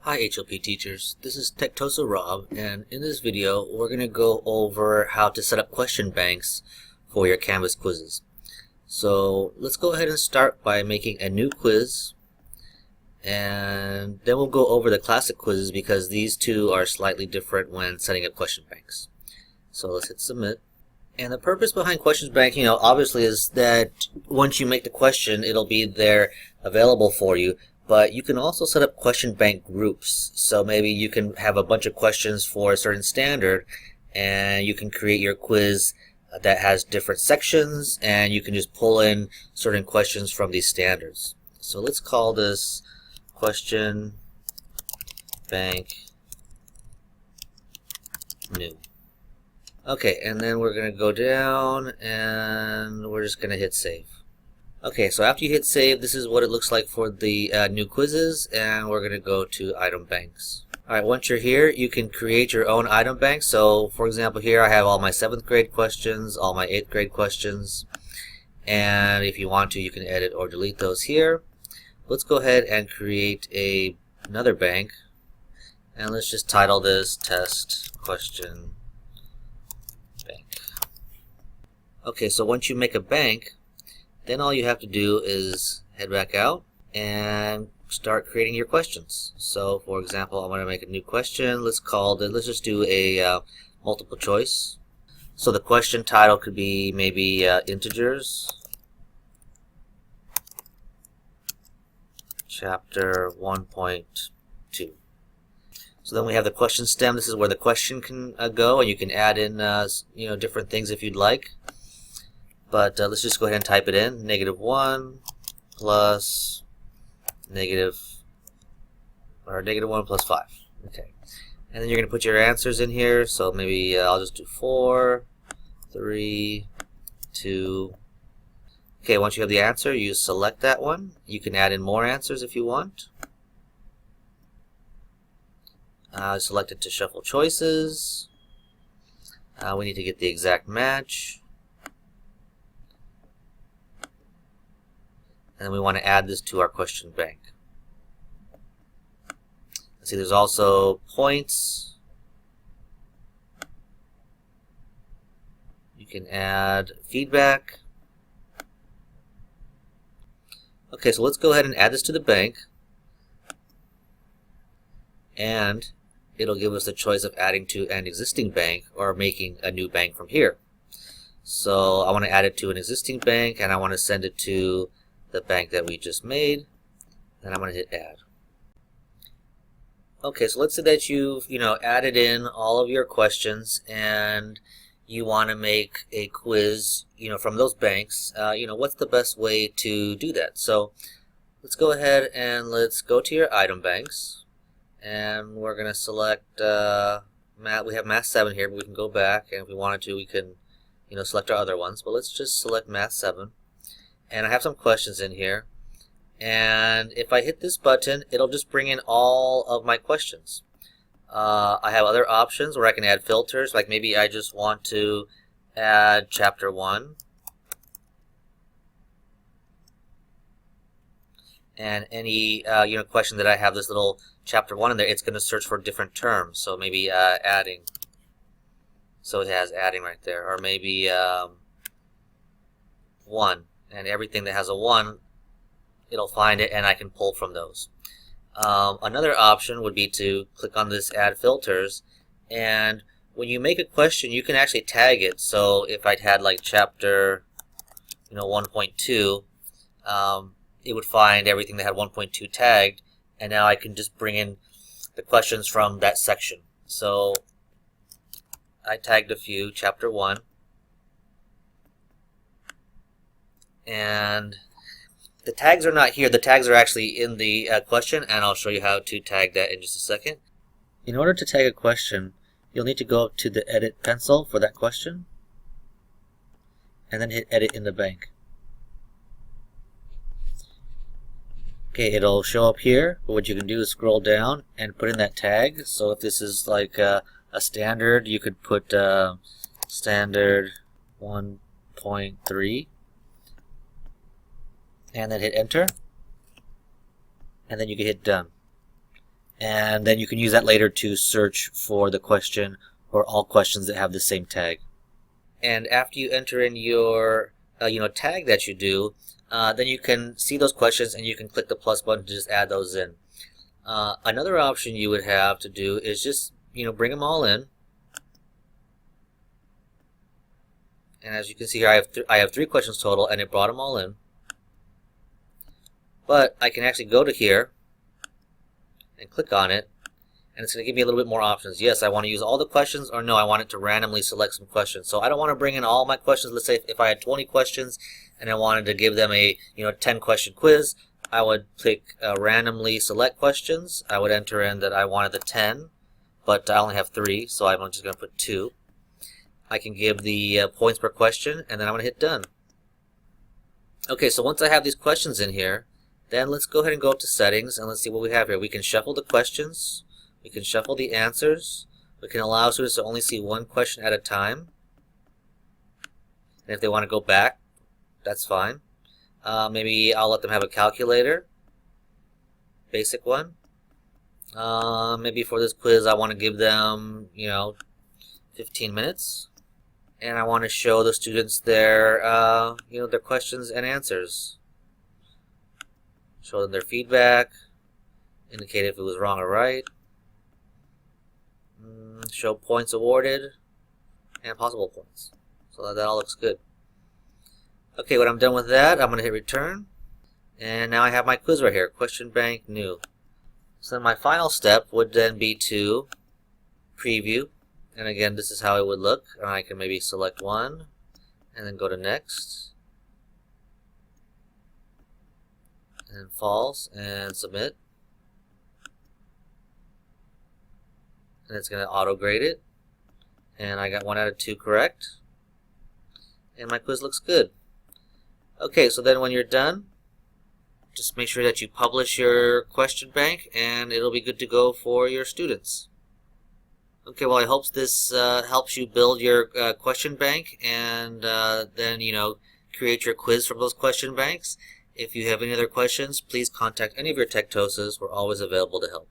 Hi HLP teachers, this is Tectosa Rob, and in this video we're going to go over how to set up question banks for your Canvas quizzes. So let's go ahead and start by making a new quiz, and then we'll go over the classic quizzes because these two are slightly different when setting up question banks. So let's hit submit. And the purpose behind questions bank, obviously is that once you make the question, it'll be there available for you. But you can also set up question bank groups. So maybe you can have a bunch of questions for a certain standard, and you can create your quiz that has different sections, and you can just pull in certain questions from these standards. So let's call this question bank new. Okay, and then we're going to go down and we're just going to hit save. Okay, so after you hit save, this is what it looks like for the new quizzes, and we're going to go to item banks. Alright, once you're here, you can create your own item bank. So, for example, here I have all my 7th grade questions, all my 8th grade questions, and if you want to, you can edit or delete those here. Let's go ahead and create another bank, and let's just title this Test Question Bank. Okay, so once you make a bank, then all you have to do is head back out and start creating your questions. So for example, I'm going to make a new question. Let's just do a multiple choice. So the question title could be maybe integers, chapter 1.2. So then we have the question stem. This is where the question can go, and you can add in different things if you'd like. But let's just go ahead and type it in. -1 plus -1 plus 5. Okay. And then you're going to put your answers in here. So maybe I'll just do 4, 3, 2. Okay, once you have the answer, you select that one. You can add in more answers if you want. Select it to shuffle choices. We need to get the exact match. And we want to add this to our question bank. Let's see, there's also points. You can add feedback. Okay, so let's go ahead and add this to the bank. And it'll give us the choice of adding to an existing bank or making a new bank from here. So I want to add it to an existing bank, and I want to send it to the bank that we just made, and I'm going to hit add. Okay, so let's say that you've added in all of your questions and you want to make a quiz from those banks. What's the best way to do that? So let's go ahead and let's go to your item banks, and we're going to select math. We have math 7 here, but we can go back, and if we wanted to, we can select our other ones, but let's just select math 7. And I have some questions in here, and if I hit this button, it'll just bring in all of my questions. I have other options where I can add filters, like maybe I just want to add chapter 1, and any question that I have this little chapter 1 in there, it's going to search for different terms. So maybe adding, so it has adding right there, or maybe 1. And everything that has a 1, it'll find it, and I can pull from those. Another option would be to click on this Add Filters, and when you make a question, you can actually tag it. So if I had like chapter 1.2, it would find everything that had 1.2 tagged, and now I can just bring in the questions from that section. So I tagged a few, chapter 1. And the tags are not here. The tags are actually in the question, and I'll show you how to tag that in just a second. In order to tag a question, you'll need to go up to the edit pencil for that question, and then hit edit in the bank. Okay, it'll show up here, but what you can do is scroll down and put in that tag. So if this is like a standard, you could put standard 1.3. and then hit enter, and then you can hit done. and then you can use that later to search for the question or all questions that have the same tag. And after you enter in your tag that you do, then you can see those questions and you can click the plus button to just add those in. Another option you would have to do is just bring them all in. And as you can see here, I have 3 questions total, and it brought them all in. But I can actually go to here and click on it, and it's going to give me a little bit more options. Yes, I want to use all the questions, or no, I want it to randomly select some questions. So I don't want to bring in all my questions. Let's say if I had 20 questions and I wanted to give them a 10 question quiz, I would click randomly select questions. I would enter in that I wanted the 10, but I only have 3, so I'm just going to put 2. I can give the points per question, and then I'm going to hit done. Okay, so once I have these questions in here, then let's go ahead and go up to settings, and let's see what we have here. We can shuffle the questions, we can shuffle the answers, we can allow students to only see one question at a time, and if they want to go back, that's fine. Maybe I'll let them have a calculator, basic one. Maybe for this quiz I want to give them 15 minutes. And I want to show the students their their questions and answers. Show them their feedback, indicate if it was wrong or right, show points awarded, and possible points. So that all looks good. Okay, when I'm done with that, I'm going to hit return. And now I have my quiz right here, question bank new. So then my final step would then be to preview. And again, this is how it would look. And I can maybe select one and then go to next. And false and submit. And it's going to auto grade it. And I got 1 out of 2 correct. And my quiz looks good. Okay, so then when you're done, just make sure that you publish your question bank and it'll be good to go for your students. Okay, well, I hope this helps you build your question bank and then, create your quiz from those question banks. If you have any other questions, please contact any of your Tech Tosas. We're always available to help.